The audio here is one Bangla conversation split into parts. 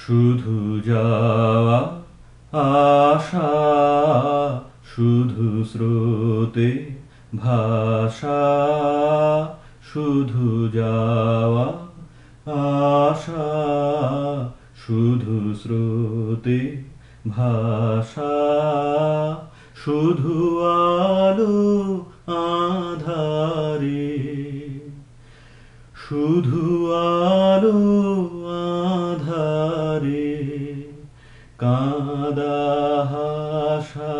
শুধু যাওয়া আশা, শুধু স্রোতে ভাষা, শুধু যাওয়া আশা, শুধু স্রোতে ভাষা, শুধু আলো আঁধারে, শুধু আলো আঁধারে, কাঁদা হাসা,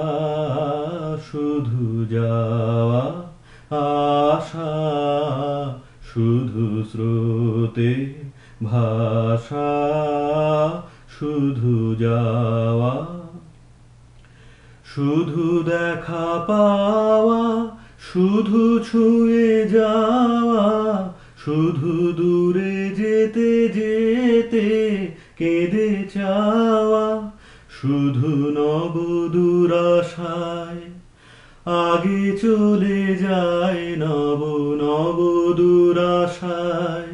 শুধু যাওয়া আশা, শুধু স্রোতে ভাষা, শুধু যাওয়া, শুধু দেখা পাওয়া, শুধু ছুঁয়ে যাওয়া, শুধু দূরে যেতে যেতে কেঁদে চাওয়া, শুধু নব দুরাশায় আগে চলে যায়, নব নব দুরাশায়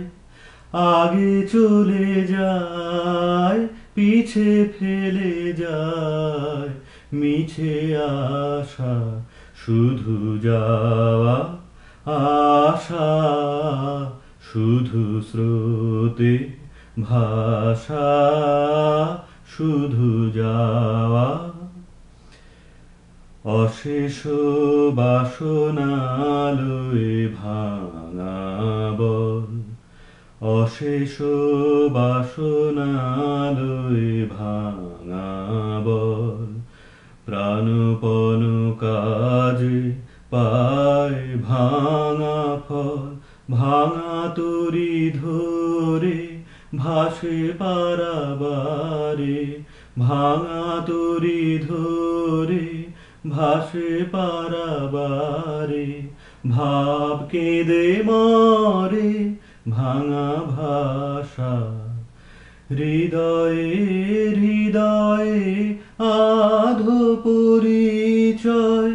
আগে চলে যায়, পিছে ফেলে যায় মিছে আশা, শুধু যাওয়া আশা, শুধু স্রোতে ভাষা, শুধু যাওয়া, অশেষ বাসনালয়ে ভাঙা বল, অশেষ বাসনালয়ে ভাঙা বল, প্রাণপণ কাজে পায় ভাঙা ফল, ভাঙা তরি ধরে ভাসে পারাবারে, ভাঙা তরি ধরে ভাসে পারাবারে, ভাব কেঁদে মরে ভাঙা ভাষা, হৃদয়ে হৃদয়ে আধো পরিচয়,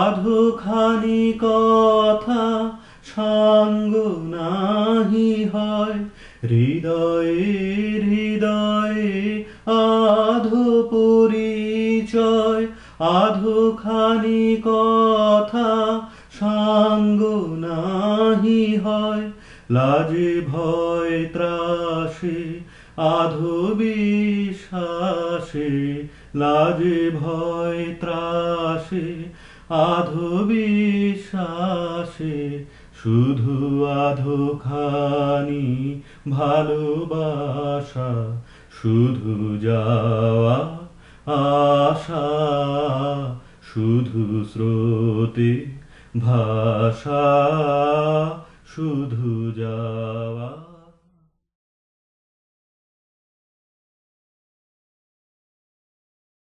আধো খানি কথা সঙ্গ নাহি হয়, হৃদয়ে হৃদয়ে আধো পরিচয়, আধো খানি কথা সঙ্গ নাহি হয়, লাজে ভয় ত্রাসে আধো বিশ্বাসে, লাজে ভয় ত্রাসে আধো বিশ্বাসে, শুধু আধো খানি ভালোবাসা, শুধু যাওয়া আশা, শুধু স্রোতে ভাষা, শুধু যাওয়া।